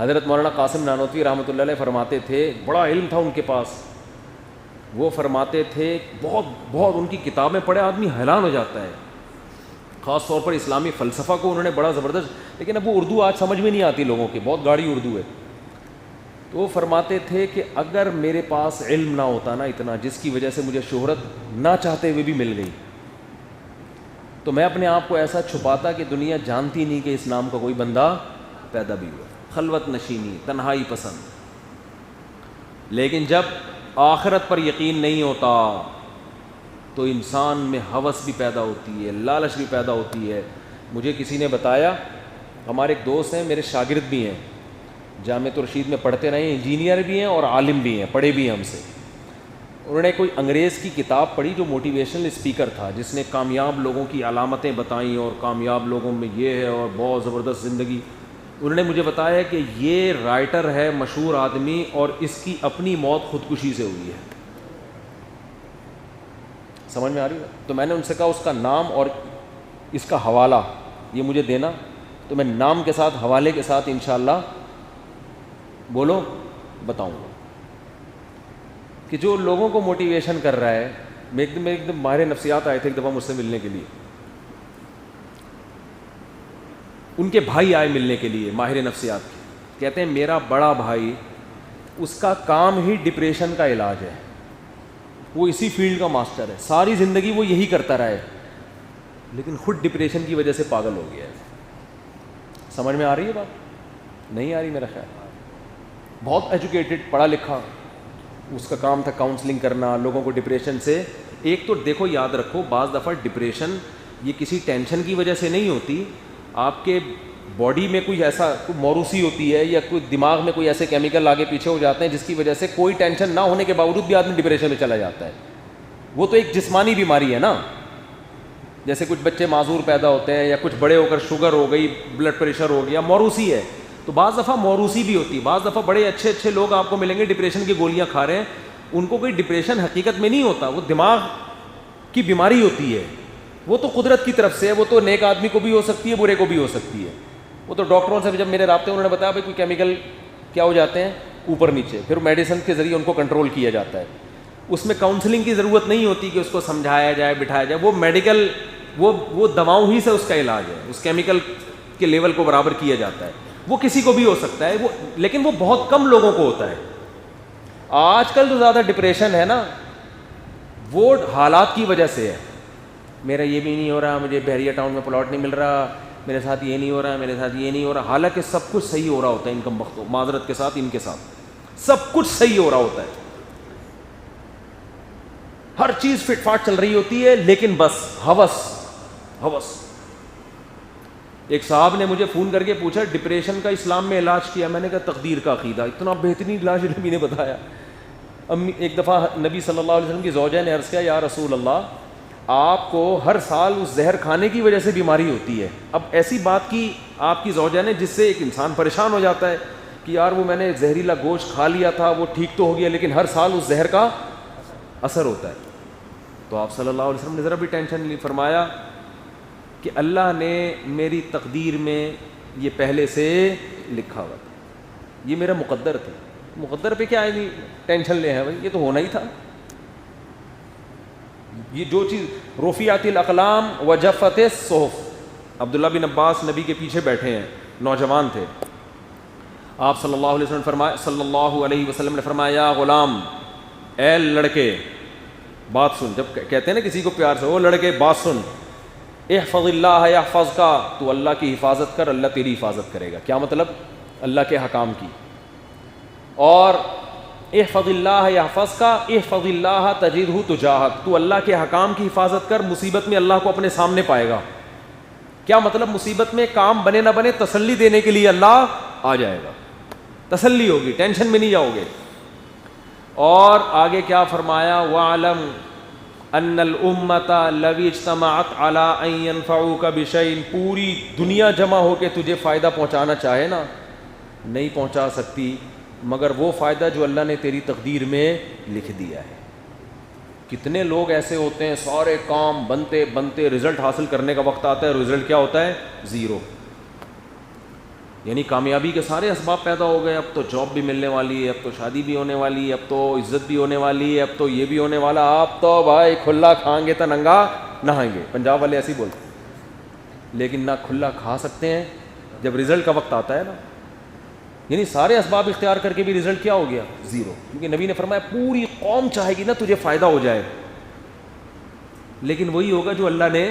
حضرت مولانا قاسم نانوتوی رحمۃ اللہ علیہ فرماتے تھے، بڑا علم تھا ان کے پاس، وہ فرماتے تھے بہت بہت ان کی کتابیں پڑھے آدمی حیران ہو جاتا ہے، خاص طور پر اسلامی فلسفہ کو انہوں نے بڑا زبردست، لیکن اب وہ اردو آج سمجھ میں نہیں آتی لوگوں کی، بہت گاڑی اردو ہے. تو وہ فرماتے تھے کہ اگر میرے پاس علم نہ ہوتا نا اتنا، جس کی وجہ سے مجھے شہرت نہ چاہتے ہوئے بھی مل گئی، تو میں اپنے آپ کو ایسا چھپاتا کہ دنیا جانتی نہیں کہ اس نام کا کوئی بندہ پیدا بھی ہوا. خلوت نشینی، تنہائی پسند. لیکن جب آخرت پر یقین نہیں ہوتا تو انسان میں ہوس بھی پیدا ہوتی ہے، لالچ بھی پیدا ہوتی ہے. مجھے کسی نے بتایا، ہمارے ایک دوست ہیں، میرے شاگرد بھی ہیں، جامعۃ الرشید میں پڑھتے رہے ہیں، انجینئر بھی ہیں اور عالم بھی ہیں، پڑھے بھی ہیں ہم سے. انہوں نے کوئی انگریز کی کتاب پڑھی جو موٹیویشنل اسپیکر تھا، جس نے کامیاب لوگوں کی علامتیں بتائیں اور کامیاب لوگوں میں یہ ہے اور بہت زبردست زندگی. انہوں نے مجھے بتایا کہ یہ رائٹر ہے مشہور آدمی اور اس کی اپنی موت خودکشی سے ہوئی ہے. سمجھ میں آ رہی ہے؟ تو میں نے ان سے کہا اس کا نام اور اس کا حوالہ یہ مجھے دینا، تو میں نام کے ساتھ حوالے کے ساتھ انشاءاللہ بولو بتاؤں گا کہ جو لوگوں کو موٹیویشن کر رہا ہے. ایک دم ماہر نفسیات آئے تھے ایک دفعہ مجھ سے ملنے کے لیے، ان کے بھائی آئے ملنے کے لیے ماہر نفسیات کے، کہتے ہیں میرا بڑا بھائی، اس کا کام ہی ڈپریشن کا علاج ہے، وہ اسی فیلڈ کا ماسٹر ہے، ساری زندگی وہ یہی کرتا رہا ہے، لیکن خود ڈپریشن کی وجہ سے پاگل ہو گیا ہے. سمجھ میں آ رہی ہے بات؟ نہیں آ رہی میرا خیال. بہت ایجوکیٹڈ، پڑھا لکھا، اس کا کام تھا کاؤنسلنگ کرنا لوگوں کو ڈپریشن سے. ایک تو دیکھو یاد رکھو، بعض دفعہ ڈپریشن یہ کسی ٹینشن کی وجہ سے نہیں ہوتی، آپ کے باڈی میں کوئی ایسا کوئی موروثی ہوتی ہے یا کوئی دماغ میں کوئی ایسے کیمیکل آگے پیچھے ہو جاتے ہیں جس کی وجہ سے کوئی ٹینشن نہ ہونے کے باوجود بھی آدمی ڈپریشن میں چلا جاتا ہے. وہ تو ایک جسمانی بیماری ہے نا، جیسے کچھ بچے معذور پیدا ہوتے ہیں یا کچھ بڑے ہو کر شوگر ہو گئی، بلڈ پریشر ہو گیا، موروثی ہے. تو بعض دفعہ موروثی بھی ہوتی ہے. بعض دفعہ بڑے اچھے اچھے لوگ آپ کو ملیں گے ڈپریشن کی گولیاں کھا رہے ہیں، ان کو کوئی ڈپریشن حقیقت میں نہیں ہوتا، وہ دماغ کی بیماری ہوتی ہے. وہ تو قدرت کی طرف سے ہے، وہ تو نیک آدمی کو بھی ہو سکتی ہے، برے کو بھی ہو سکتی ہے. وہ تو ڈاکٹروں سے جب میرے رابطے انہوں نے بتایا بھائی کوئی کیمیکل کیا ہو جاتے ہیں اوپر نیچے، پھر میڈیسن کے ذریعے ان کو کنٹرول کیا جاتا ہے. اس میں کاؤنسلنگ کی ضرورت نہیں ہوتی کہ اس کو سمجھایا جائے بٹھایا جائے، وہ میڈیکل وہ دواؤں ہی سے اس کا علاج ہے، اس کیمیکل کے لیول کو برابر کیا جاتا ہے. وہ کسی کو بھی ہو سکتا ہے، لیکن وہ بہت کم لوگوں کو ہوتا ہے. آج کل تو زیادہ ڈپریشن ہے نا، وہ حالات کی وجہ سے ہے. میرا یہ بھی نہیں ہو رہا، مجھے بحریہ ٹاؤن میں پلاٹ نہیں مل رہا، میرے ساتھ یہ نہیں ہو رہا، میرے ساتھ یہ نہیں ہو رہا. حالانکہ سب کچھ صحیح ہو رہا ہوتا ہے، ان کم بختوں معذرت کے ساتھ ان کے ساتھ سب کچھ صحیح ہو رہا ہوتا ہے، ہر چیز فٹ فاٹ چل رہی ہوتی ہے، لیکن بس ہوس. ایک صاحب نے مجھے فون کر کے پوچھا ڈپریشن کا اسلام میں علاج کیا. میں نے کہا تقدیر کا عقیدہ، اتنا بہترین علاج نبی نے بتایا. ایک دفعہ نبی صلی اللہ علیہ وسلم کی زوجہ نے عرض کیا یا رسول اللہ، آپ کو ہر سال اس زہر کھانے کی وجہ سے بیماری ہوتی ہے. اب ایسی بات کی آپ کی زوجہ نے جس سے ایک انسان پریشان ہو جاتا ہے کہ یار وہ میں نے زہریلا گوشت کھا لیا تھا، وہ ٹھیک تو ہو گیا، لیکن ہر سال اس زہر کا اثر ہوتا ہے. تو آپ صلی اللہ علیہ وسلم نے ذرا بھی ٹینشن نہیں فرمایا کہ اللہ نے میری تقدیر میں یہ پہلے سے لکھا ہوا تھا، یہ میرا مقدر تھا. مقدر پہ کیا ہے ٹینشن لے ہیں بھائی، یہ تو ہونا ہی تھا. یہ جو چیز رفعت الاقلام وجفت الصحف. عبداللہ بن عباس نبی کے پیچھے بیٹھے ہیں، نوجوان تھے. آپ صلی اللہ علیہ وسلم نے فرمایا یا غلام، اے لڑکے بات سن. جب کہتے ہیں نا کسی کو پیار سے، وہ لڑکے بات سن، احفظ اللہ یحفظک، تو اللہ کی حفاظت کر، اللہ تیری حفاظت کرے گا. کیا مطلب؟ اللہ کے حکام کی. اور احفظ اللہ یحفظک، احفظ اللہ تجدہ تجاہک، تو اللہ کے حکام کی حفاظت کر، مصیبت میں اللہ کو اپنے سامنے پائے گا. کیا مطلب؟ مصیبت میں کام بنے نہ بنے تسلی دینے کے لیے اللہ آ جائے گا، تسلی ہوگی، ٹینشن میں نہیں جاؤ گے. اور آگے کیا فرمایا؟ وَاعْلَمْ ان الامت لو اجتمعت علی ان ينفعوک بشیء، پوری دنیا جمع ہو کے تجھے فائدہ پہنچانا چاہے نا، نہیں پہنچا سکتی مگر وہ فائدہ جو اللہ نے تیری تقدیر میں لکھ دیا ہے. کتنے لوگ ایسے ہوتے ہیں سارے کام بنتے بنتے رزلٹ حاصل کرنے کا وقت آتا ہے، رزلٹ کیا ہوتا ہے؟ زیرو. یعنی کامیابی کے سارے اسباب پیدا ہو گئے. اب تو جاب بھی ملنے والی ہے, اب تو شادی بھی ہونے والی ہے, اب تو عزت بھی ہونے والی ہے, اب تو یہ بھی ہونے والا. آپ تو بھائی کھلا کھائیں گے تو ننگا نہائیں گے, پنجاب والے ایسے ہی بولتے ہیں. لیکن نہ کھلا کھا سکتے ہیں جب رزلٹ کا وقت آتا ہے نا. یعنی سارے اسباب اختیار کر کے بھی رزلٹ کیا ہو گیا؟ زیرو. کیونکہ نبی نے فرمایا پوری قوم چاہے گی نا تجھے فائدہ ہو جائے, لیکن وہی ہوگا جو اللہ نے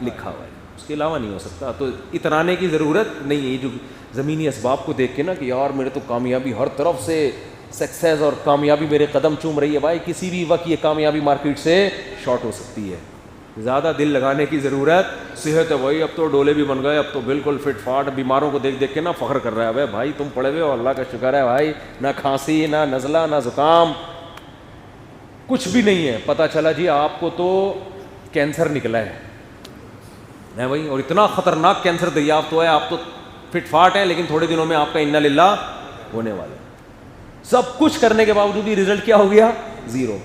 لکھا ہوا ہے, اس کے علاوہ نہیں ہو سکتا. تو اترانے کی ضرورت نہیں ہے. یہ جو زمینی اسباب کو دیکھ کے نا کہ یار میرے تو کامیابی ہر طرف سے سکسیز اور کامیابی میرے قدم چوم رہی ہے, بھائی کسی بھی وقت یہ کامیابی مارکیٹ سے شارٹ ہو سکتی ہے. زیادہ دل لگانے کی ضرورت. صحت ہے بھائی, اب تو ڈولے بھی بن گئے, اب تو بالکل فٹ فاٹ. بیماروں کو دیکھ دیکھ کے نا فخر کر رہا ہے, بھائی تم پڑے ہوئے ہو, اللہ کا شکر ہے بھائی, نہ کھانسی نہ نزلہ نہ زکام, کچھ بھی نہیں ہے. پتہ چلا جی آپ کو تو کینسر نکلا ہے بھائی, اور اتنا خطرناک کینسر دریافت ہوا ہے. آپ تو فٹ فاٹ ہیں, لیکن تھوڑے دنوں میں آپ کا انا للہ ہونے والا ہے. سب کچھ کرنے کے باوجود بھی رزلٹ کیا ہو گیا؟ زیرو.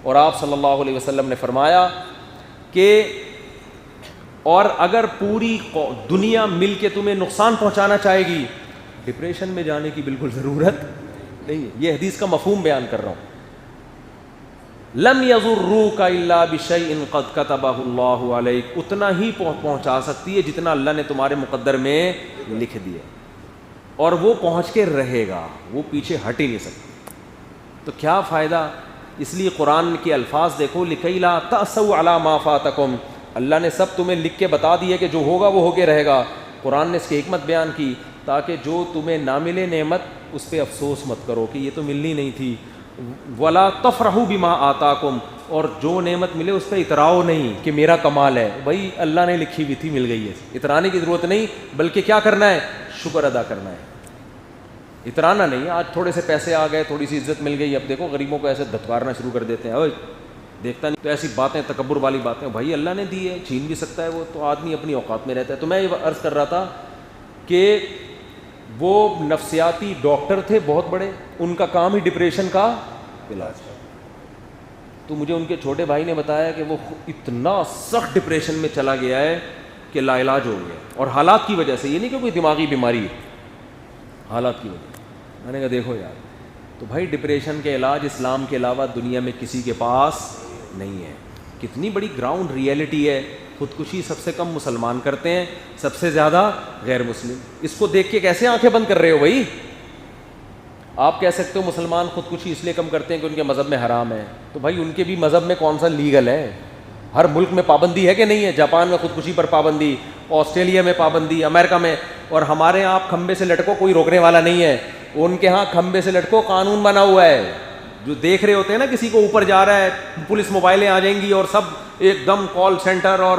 اور آپ صلی اللہ علیہ وسلم نے فرمایا کہ اور اگر پوری دنیا مل کے تمہیں نقصان پہنچانا چاہے گی, ڈپریشن میں جانے کی بالکل ضرورت نہیں ہے. یہ حدیث کا مفہوم بیان کر رہا ہوں. لم یضروک الا بشیء قد کتبہ اللہ علیک, اتنا ہی پہنچا سکتی ہے جتنا اللہ نے تمہارے مقدر میں لکھ دیا, اور وہ پہنچ کے رہے گا, وہ پیچھے ہٹ ہی نہیں سکتا. تو کیا فائدہ؟ اس لیے قرآن کے الفاظ دیکھو, لکی لا تأسوا علی ما فاتکم, اللہ نے سب تمہیں لکھ کے بتا دیا کہ جو ہوگا وہ ہو کے رہے گا. قرآن نے اس کی حکمت بیان کی تاکہ جو تمہیں نہ ملے نعمت اس پہ افسوس مت کرو کہ یہ تو ملنی نہیں تھی. ولا تفرحوا بما آتاکم, اور جو نعمت ملے اس پہ اتراؤ نہیں کہ میرا کمال ہے, بھائی اللہ نے لکھی ہوئی تھی مل گئی ہے. اترانے کی ضرورت نہیں, بلکہ کیا کرنا ہے؟ شکر ادا کرنا ہے. اترانا نہیں. آج تھوڑے سے پیسے آ گئے, تھوڑی سی عزت مل گئی, اب دیکھو غریبوں کو ایسے دھتکارنا شروع کر دیتے ہیں, اوے دیکھتا نہیں. تو ایسی باتیں تکبر والی باتیں, بھائی اللہ نے دی ہے, چھین بھی سکتا ہے وہ, تو آدمی اپنی اوقات میں رہتا ہے. تو میں یہ عرض کر رہا تھا کہ وہ نفسیاتی ڈاکٹر تھے بہت بڑے, ان کا کام ہی ڈپریشن کا علاج ہے. تو مجھے ان کے چھوٹے بھائی نے بتایا کہ وہ اتنا سخت ڈپریشن میں چلا گیا ہے کہ لا علاج ہو گیا, اور حالات کی وجہ سے. یہ نہیں کہ کوئی دماغی بیماری ہے, حالات کی وجہ. میں نے کہا دیکھو یار, تو بھائی ڈپریشن کے علاج اسلام کے علاوہ دنیا میں کسی کے پاس نہیں ہے. کتنی بڑی گراؤنڈ ریئلٹی ہے. خودکشی سب سے کم مسلمان کرتے ہیں, سب سے زیادہ غیر مسلم. اس کو دیکھ کے کیسے آنکھیں بند کر رہے ہو بھائی؟ آپ کہہ سکتے ہو مسلمان خودکشی اس لیے کم کرتے ہیں کہ ان کے مذہب میں حرام ہے. تو بھائی ان کے بھی مذہب میں کون سا لیگل ہے؟ ہر ملک میں پابندی ہے کہ نہیں ہے؟ جاپان میں خودکشی پر پابندی, آسٹریلیا میں پابندی, امریکہ میں. اور ہمارے یہاں آپ کھمبے سے لٹکو, کوئی روکنے والا نہیں ہے. ان کے ہاں کھمبے سے لٹکو قانون بنا ہوا ہے. جو دیکھ رہے ہوتے ہیں نا کسی کو اوپر جا رہا ہے, پولیس موبائلیں آ جائیں گی اور سب ایک دم کال سینٹر اور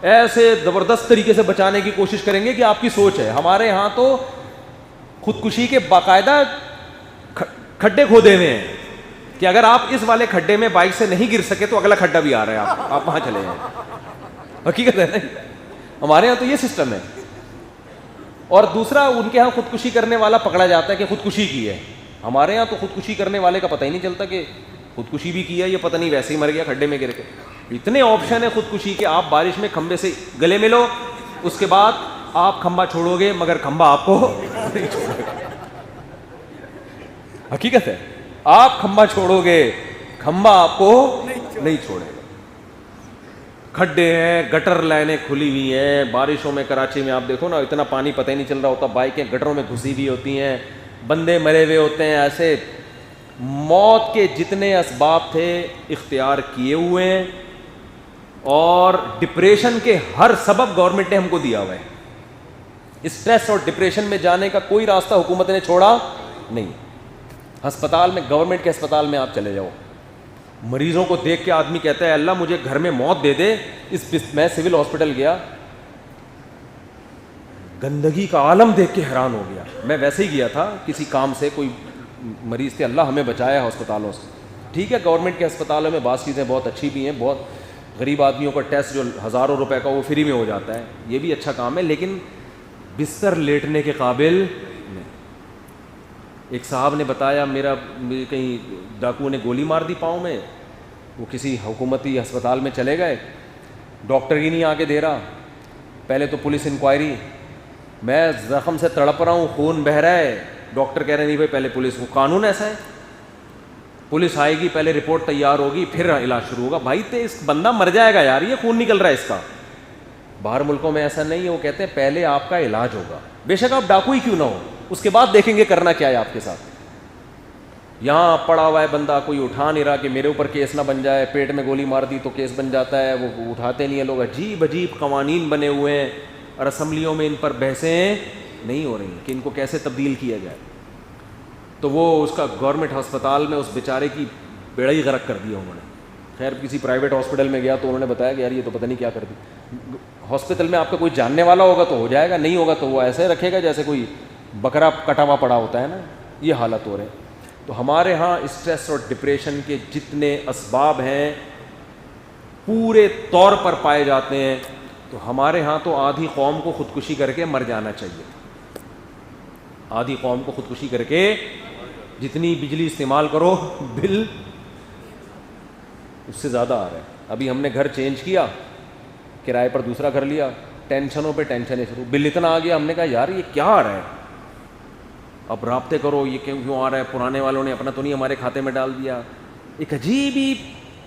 ایسے زبردست طریقے سے بچانے کی کوشش کریں گے کہ آپ کی سوچ ہے. ہمارے ہاں تو خودکشی کے باقاعدہ کھڈے کھودے ہوئے ہیں کہ اگر آپ اس والے کھڈے میں بائک سے نہیں گر سکے تو اگلا کھڈا بھی آ رہا ہے, آپ وہاں چلے جائیں. حقیقت ہے نا, ہمارے یہاں تو یہ سسٹم ہے. اور دوسرا, ان کے ہاں خودکشی کرنے والا پکڑا جاتا ہے کہ خودکشی کی ہے. ہمارے یہاں تو خودکشی کرنے والے کا پتہ ہی نہیں چلتا کہ خودکشی بھی کی ہے, یہ پتہ نہیں ویسے ہی مر گیا کھڈے میں گر کے. اتنے آپشن ہیں خودکشی کے. آپ بارش میں کھمبے سے گلے ملو, اس کے بعد آپ کھمبا چھوڑو گے مگر کھمبا آپ کو نہیں چھوڑے گا. حقیقت ہے, آپ کھمبا چھوڑو گے, کھمبا آپ کو نہیں چھوڑے گا. کھڈے ہیں, گٹر لائنیں کھلی ہوئی ہیں. بارشوں میں کراچی میں آپ دیکھو نا, اتنا پانی پتہ ہی نہیں چل رہا ہوتا, بائکیں گٹروں میں گھسی ہوئی ہوتی ہیں, بندے مرے ہوئے ہوتے ہیں. ایسے موت کے جتنے اسباب تھے اختیار کیے ہوئے ہیں, اور ڈپریشن کے ہر سبب گورنمنٹ نے ہم کو دیا ہوا ہے. اسٹریس اور ڈپریشن میں جانے کا کوئی راستہ حکومت نے چھوڑا نہیں. ہسپتال میں, گورنمنٹ کے ہسپتال میں آپ چلے جاؤ, مریضوں کو دیکھ کے آدمی کہتا ہے اللہ مجھے گھر میں موت دے دے. میں سول ہاسپٹل گیا, گندگی کا عالم دیکھ کے حیران ہو گیا. میں ویسے ہی گیا تھا کسی کام سے, کوئی مریض تھے, اللہ ہمیں بچایا ہسپتالوں سے. ٹھیک ہے, گورنمنٹ کے ہسپتالوں میں بعض چیزیں بہت اچھی بھی ہیں, بہت غریب آدمیوں کا ٹیسٹ جو ہزاروں روپے کا وہ فری میں ہو جاتا ہے, یہ بھی اچھا کام ہے, لیکن بستر لیٹنے کے قابل نہیں. ایک صاحب نے بتایا, میرا کہیں ڈاکوؤں نے گولی مار دی پاؤں میں, وہ کسی حکومتی ہسپتال میں چلے گئے, ڈاکٹر ہی نہیں آ کے دے رہا. پہلے تو پولیس انکوائری, میں زخم سے تڑپ رہا ہوں, خون بہہ رہا ہے, ڈاکٹر کہہ رہے نہیں بھائی پہلے پولیس کو, قانون ایسا ہے, پولیس آئے گی, پہلے رپورٹ تیار ہوگی, پھر علاج شروع ہوگا. بھائی تو اس بندہ مر جائے گا یار, یہ خون نکل رہا ہے اس کا. باہر ملکوں میں ایسا نہیں ہے, وہ کہتے ہیں پہلے آپ کا علاج ہوگا, بے شک آپ ڈاکو ہی کیوں نہ ہو, اس کے بعد دیکھیں گے کرنا کیا ہے آپ کے ساتھ. یہاں پڑا ہوا ہے بندہ, کوئی اٹھا نہیں رہا کہ میرے اوپر کیس نہ بن جائے, پیٹ میں گولی مار دی تو کیس بن جاتا ہے, وہ اٹھاتے نہیں ہیں لوگ. عجیب عجیب قوانین بنے ہوئے ہیں اور اسمبلیوں میں ان پر بحثیں نہیں ہو رہی کہ ان کو کیسے تبدیل کیا جائے. تو وہ اس کا گورنمنٹ ہسپتال میں اس بیچارے کی بیڑا ہی غرق کر دیا انہوں نے. خیر کسی پرائیویٹ ہاسپٹل میں گیا تو انہوں نے بتایا کہ یار یہ تو پتہ نہیں کیا کر دی. ہاسپٹل میں آپ کا کوئی جاننے والا ہوگا تو ہو جائے گا, نہیں ہوگا تو وہ ایسے رکھے گا جیسے کوئی بکرا کٹا ہوا پڑا ہوتا ہے نا, یہ حالت ہو رہے ہیں. تو ہمارے ہاں اسٹریس اور ڈپریشن کے جتنے اسباب ہیں پورے طور پر پائے جاتے ہیں. تو ہمارے ہاں تو آدھی قوم کو خودکشی کر کے مر جانا چاہیے, آدھی قوم کو خودکشی کر کے, جتنی بجلی استعمال کرو بل اس سے زیادہ آ رہا ہے. ابھی ہم نے گھر چینج کیا, کرائے پر دوسرا گھر لیا, ٹینشنوں پہ ٹینشنیں شروع, بل اتنا آ گیا, ہم نے کہا یار یہ کیا آ رہا ہے, اب رابطے کرو یہ کیوں آ رہا ہے, پرانے والوں نے اپنا تو نہیں ہمارے کھاتے میں ڈال دیا. ایک عجیب ہی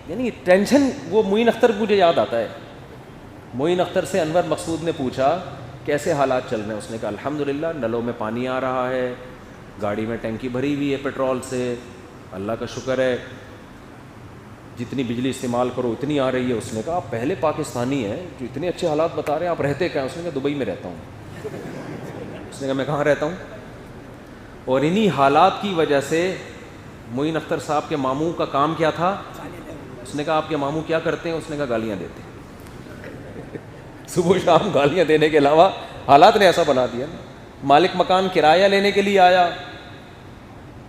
یعنی ٹینشن. وہ معین اختر مجھے یاد آتا ہے, معین اختر سے انور مقصود نے پوچھا کیسے حالات چل رہے ہیں, اس نے کہا الحمدللہ نلوں میں پانی آ رہا ہے, گاڑی میں ٹینکی بھری ہوئی ہے پیٹرول سے, اللہ کا شکر ہے, جتنی بجلی استعمال کرو اتنی آ رہی ہے. اس نے کہا آپ پہلے پاکستانی ہیں جو اتنے اچھے حالات بتا رہے ہیں, آپ رہتے کیا ہیں؟ اس نے کہا دبئی میں رہتا ہوں. اس نے کہا میں کہاں رہتا ہوں. اور انہی حالات کی وجہ سے معین اختر صاحب کے ماموں کا کام کیا تھا. اس نے کہا آپ کے ماموں کیا کرتے ہیں؟ اس نے کہا گالیاں دیتے ہیں. صبح شام گالیاں دینے کے علاوہ حالات نے ایسا بنا دیا. مالک مکان کرایہ لینے کے لیے آیا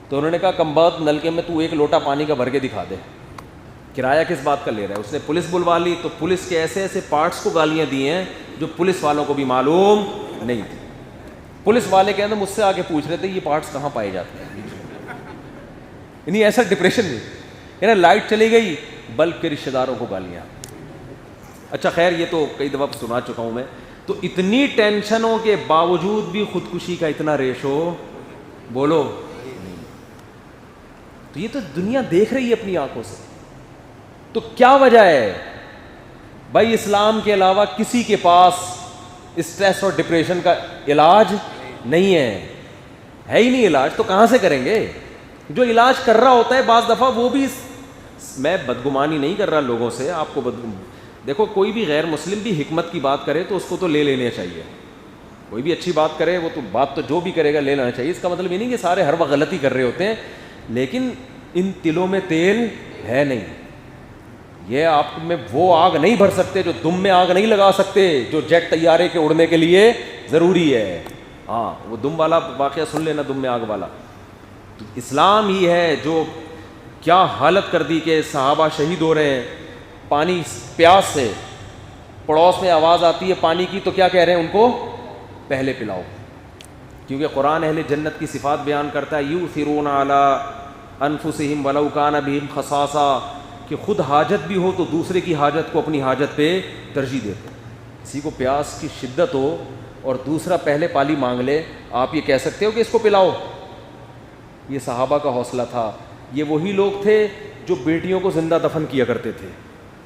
تو انہوں نے کہا کم بخت نلکے میں تو ایک لوٹا پانی کا بھر کے دکھا دے, کرایہ کس بات کا لے رہا ہے. اس نے پولیس بلوا لی تو پولیس کے ایسے ایسے پارٹس کو گالیاں دی ہیں جو پولیس والوں کو بھی معلوم نہیں تھی. پولیس والے کے اندر مجھ سے آگے پوچھ رہے تھے یہ پارٹس کہاں پائے جاتے ہیں. یعنی ایسا ڈپریشن نہیں, یعنی لائٹ چلی گئی بلب کے رشتہ داروں کو گالیاں. اچھا خیر یہ تو کئی دفعہ سنا چکا ہوں میں. تو اتنی ٹینشنوں کے باوجود بھی خودکشی کا اتنا ریشو بولو نہیں. تو یہ تو دنیا دیکھ رہی ہے اپنی آنکھوں سے. تو کیا وجہ ہے بھائی؟ اسلام کے علاوہ کسی کے پاس اسٹریس اور ڈپریشن کا علاج نہیں ہے ہی نہیں. علاج تو کہاں سے کریں گے؟ جو علاج کر رہا ہوتا ہے بعض دفعہ وہ بھی, میں بدگمانی نہیں کر رہا لوگوں سے, آپ کو دیکھو کوئی بھی غیر مسلم بھی حکمت کی بات کرے تو اس کو تو لے لینا چاہیے. کوئی بھی اچھی بات کرے وہ تو بات تو جو بھی کرے گا لے لینا چاہیے. اس کا مطلب یہ نہیں کہ سارے ہر وقت غلطی کر رہے ہوتے ہیں, لیکن ان تلوں میں تیل ہے نہیں. یہ آپ میں وہ آگ نہیں بھر سکتے, جو دم میں آگ نہیں لگا سکتے, جو جیٹ طیارے کے اڑنے کے لیے ضروری ہے. ہاں وہ دم والا واقعہ سن لینا, دم میں آگ والا. تو اسلام ہی ہے جو کیا حالت کر دی کہ صحابہ شہید ہو رہے ہیں پانی پیاس سے, پڑوس میں آواز آتی ہے پانی کی تو کیا کہہ رہے ہیں ان کو پہلے پلاؤ. کیونکہ قرآن اہل جنت کی صفات بیان کرتا ہے یؤثرون علی انفسہم ولو کان بہم خصاصہ, کہ خود حاجت بھی ہو تو دوسرے کی حاجت کو اپنی حاجت پہ ترجیح دیتے. کسی کو پیاس کی شدت ہو اور دوسرا پہلے پانی مانگ لے, آپ یہ کہہ سکتے ہو کہ اس کو پلاؤ؟ یہ صحابہ کا حوصلہ تھا. یہ وہی لوگ تھے جو بیٹیوں کو زندہ دفن کیا کرتے تھے,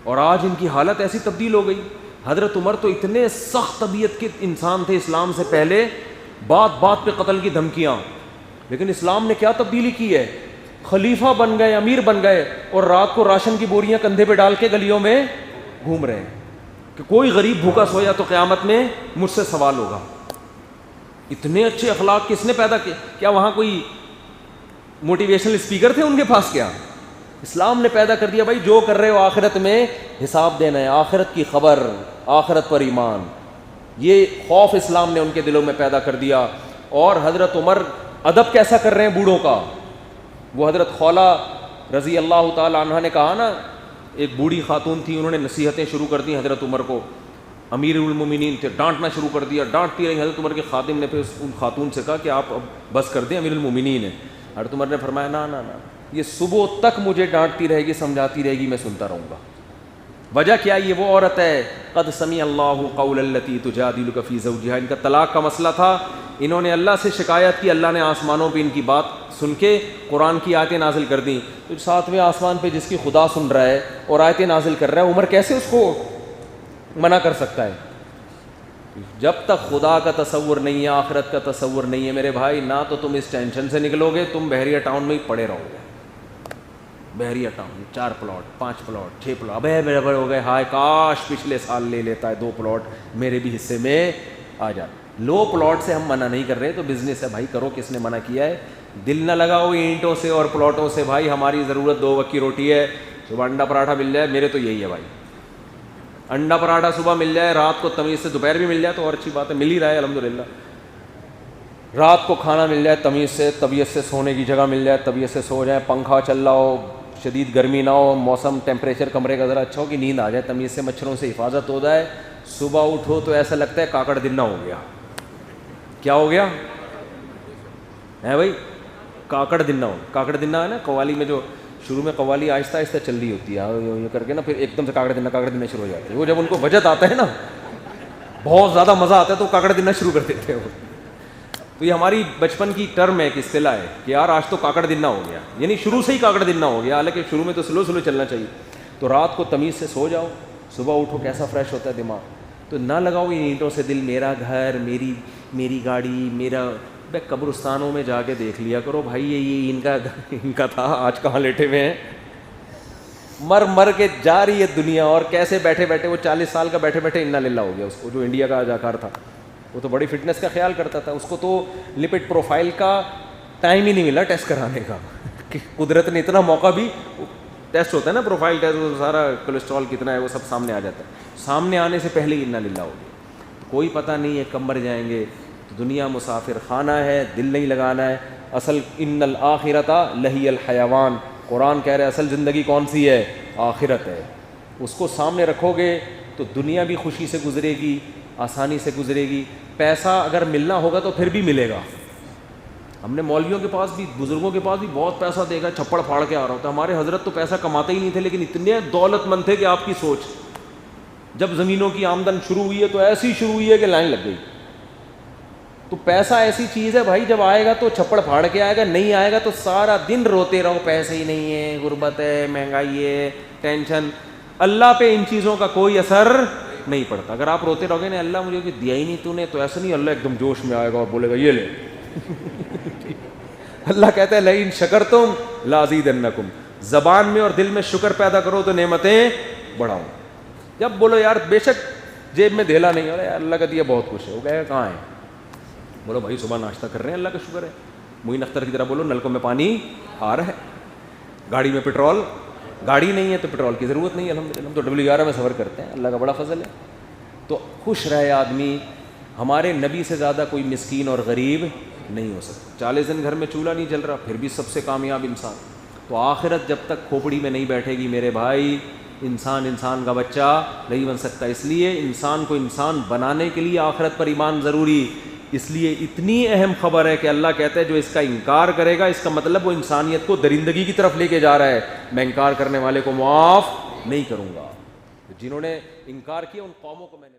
اور آج ان کی حالت ایسی تبدیل ہو گئی. حضرت عمر تو اتنے سخت طبیعت کے انسان تھے اسلام سے پہلے, بات بات پہ قتل کی دھمکیاں, لیکن اسلام نے کیا تبدیلی کی ہے, خلیفہ بن گئے, امیر بن گئے, اور رات کو راشن کی بوریاں کندھے پہ ڈال کے گلیوں میں گھوم رہے ہیں کہ کوئی غریب بھوکا سویا تو قیامت میں مجھ سے سوال ہوگا. اتنے اچھے اخلاق کس نے پیدا کیے؟ کیا وہاں کوئی موٹیویشنل اسپیکر تھے ان کے پاس؟ کیا اسلام نے پیدا کر دیا بھائی جو کر رہے ہو آخرت میں حساب دینا ہے, آخرت کی خبر, آخرت پر ایمان. یہ خوف اسلام نے ان کے دلوں میں پیدا کر دیا. اور حضرت عمر ادب کیسا کر رہے ہیں بوڑھوں کا. وہ حضرت خولہ رضی اللہ تعالی عنہ نے کہا نا, ایک بوڑھی خاتون تھی, انہوں نے نصیحتیں شروع کر دی حضرت عمر کو, امیر المومنین تھے, ڈانٹنا شروع کر دیا, ڈانٹتی رہی. حضرت عمر کے خادم نے پھر ان خاتون سے کہا کہ آپ اب بس کر دیں, امیر المومنین ہیں. حضرت عمر نے فرمایا نا نا نا, یہ صبح تک مجھے ڈانٹتی رہے گی, سمجھاتی رہے گی, میں سنتا رہوں گا. وجہ کیا؟ یہ وہ عورت ہے قد سمع اللہ قول التی تجادلک فی زوجہا، ان کا طلاق کا مسئلہ تھا، انہوں نے اللہ سے شکایت کی، اللہ نے آسمانوں پہ ان کی بات سن کے قرآن کی آیتیں نازل کر دیں۔ تو ساتویں آسمان پہ جس کی خدا سن رہا ہے اور آیتیں نازل کر رہا ہے، عمر کیسے اس کو منع کر سکتا ہے؟ جب تک خدا کا تصور نہیں ہے، آخرت کا تصور نہیں ہے میرے بھائی، نہ تو تم اس ٹینشن سے نکلو گے، تم بحریہ ٹاؤن میں ہی پڑے رہو گے۔ بحریہ ٹاؤن 4 پلاٹ 5 پلاٹ 6 پلاٹ، ابے میرے بڑے ہو گئے، ہائے کاش پچھلے سال لے لیتا ہے 2 پلاٹ میرے بھی حصے میں آ جاتا۔ لو پلاٹ سے ہم منع نہیں کر رہے، تو بزنس ہے بھائی، کرو، کس نے منع کیا ہے؟ دل نہ لگاؤ اینٹوں سے اور پلاٹوں سے بھائی، ہماری ضرورت 2 وقت کی روٹی ہے، صبح انڈا پراٹھا مل جائے، میرے تو یہی ہے بھائی، انڈا پراٹھا صبح مل جائے، رات کو تمیز سے دوپہر بھی مل جائے تو اور اچھی بات ہے، مل ہی رہا ہے الحمدللہ، رات کو کھانا مل جائے تمیز سے، طبیعت سے سونے کی جگہ مل جائے، طبیعت سے سو جائیں، پنکھا چل رہا ہو، شدید گرمی نہ ہو، موسم ٹیمپریچر کمرے کا ذرا اچھا ہو کہ نیند آ جائے تمیز سے، مچھروں سے حفاظت ہو جائے، صبح اٹھو تو ایسا لگتا ہے کاکڑ دنہ ہو گیا۔ کیا ہو گیا ہے بھائی؟ کاکڑ دنہ ہو، کاکڑ دنہ ہے نا قوالی میں، جو شروع میں قوالی آہستہ آہستہ چل رہی ہوتی ہے یہ کر کے نا، پھر ایک دم سے کاکڑ دنہ شروع ہو جاتی ہے، وہ جب ان کو وجد آتا ہے نا، بہت زیادہ مزہ آتا ہے تو کاکڑ دنہ شروع کر دیتے ہیں وہ۔ تو یہ ہماری بچپن کی ٹرم ہے، ایک اصطلاح ہے کہ یار آج تو کاکڑ دنہ ہو گیا، یعنی شروع سے ہی کاکڑ دنہ ہو گیا، حالانکہ شروع میں تو سلو چلنا چاہیے۔ تو رات کو تمیز سے سو جاؤ، صبح اٹھو کیسا فریش ہوتا ہے دماغ۔ تو نہ لگاؤ ان اینٹوں سے دل، میرا گھر، میری گاڑی، میرا، بے قبرستانوں میں جا کے دیکھ لیا کرو بھائی، یہ ان کا تھا، آج کہاں لیٹے ہوئے ہیں، مر کے جا رہی ہے دنیا، اور کیسے بیٹھے بیٹھے وہ 40 سال کا بیٹھے بیٹھے انا للہ ہو گیا اس کو، جو انڈیا کا اداکار تھا وہ تو بڑی فٹنس کا خیال کرتا تھا، اس کو تو لپڈ پروفائل کا ٹائم ہی نہیں ملا ٹیسٹ کرانے کا، کہ قدرت نے اتنا موقع بھی، ٹیسٹ ہوتا ہے نا پروفائل ٹیسٹ، وہ سارا کولیسٹرول کتنا ہے وہ سب سامنے آ جاتا ہے، سامنے آنے سے پہلے ہی انا للہ ہو گیا، کوئی پتہ نہیں ہے کب مر جائیں گے۔ تو دنیا مسافر خانہ ہے، دل نہیں لگانا ہے، اصل ان الآخرۃ لہی الحیوان، قرآن کہہ رہے اصل زندگی کون سی ہے؟ آخرت ہے، اس کو سامنے رکھو گے تو دنیا بھی خوشی سے گزرے گی، آسانی سے گزرے گی، پیسہ اگر ملنا ہوگا تو پھر بھی ملے گا۔ ہم نے مولویوں کے پاس بھی، بزرگوں کے پاس بھی بہت پیسہ دے گا، چھپڑ پھاڑ کے آ رہا ہوتا ہے، ہمارے حضرت تو پیسہ کماتے ہی نہیں تھے، لیکن اتنے دولت مند تھے کہ آپ کی سوچ، جب زمینوں کی آمدن شروع ہوئی ہے تو ایسی شروع ہوئی ہے کہ لائن لگ گئی۔ تو پیسہ ایسی چیز ہے بھائی، جب آئے گا تو چھپڑ پھاڑ کے آئے گا، نہیں آئے گا تو سارا دن روتے رہو، پیسے ہی نہیں ہے، غربت ہے، مہنگائی ہے، ٹینشن۔ اللہ پہ ان چیزوں کا کوئی اثر نہیں پڑتا۔ اگر آپ روتے رہو گے نا اللہ مجھے کچھ دیا ہی نہیں تو نے، تو ایسا نہیں اللہ ایک دم جوش میں آئے گا اور بولے گا یہ لے۔ اللہ کہتا ہے لئن شکرتم لازیدنکم، زبان میں اور دل میں شکر پیدا کرو تو نعمتیں بڑھاؤ۔ جب بولو یار بے شک جیب میں دھیلا نہیں ہو رہا ہے، اللہ کا دیا بہت کچھ ہے، وہ کہے کہاں ہے؟ بولو بھائی صبح ناشتہ کر رہے ہیں، اللہ کا شکر ہے۔ معین اختر کی طرح بولو نلکوں میں پانی آ رہا ہے، گاڑی میں پیٹرول، گاڑی نہیں ہے تو پیٹرول کی ضرورت نہیں ہے، الحمدللہ ہم تو WR میں سفر کرتے ہیں، اللہ کا بڑا فضل ہے۔ تو خوش رہے آدمی، ہمارے نبی سے زیادہ کوئی مسکین اور غریب نہیں ہو سکتا۔ 40 دن گھر میں چولہا نہیں جل رہا پھر بھی سب سے کامیاب انسان۔ تو آخرت جب تک کھوپڑی میں نہیں بیٹھے گی میرے بھائی، انسان کا بچہ نہیں بن سکتا۔ اس لیے انسان کو انسان بنانے کے لیے آخرت پر ایمان ضروری، اس لیے اتنی اہم خبر ہے کہ اللہ کہتا ہے جو اس کا انکار کرے گا، اس کا مطلب وہ انسانیت کو درندگی کی طرف لے کے جا رہا ہے، میں انکار کرنے والے کو معاف نہیں کروں گا۔ جنہوں نے انکار کیا ان قوموں کو میں نے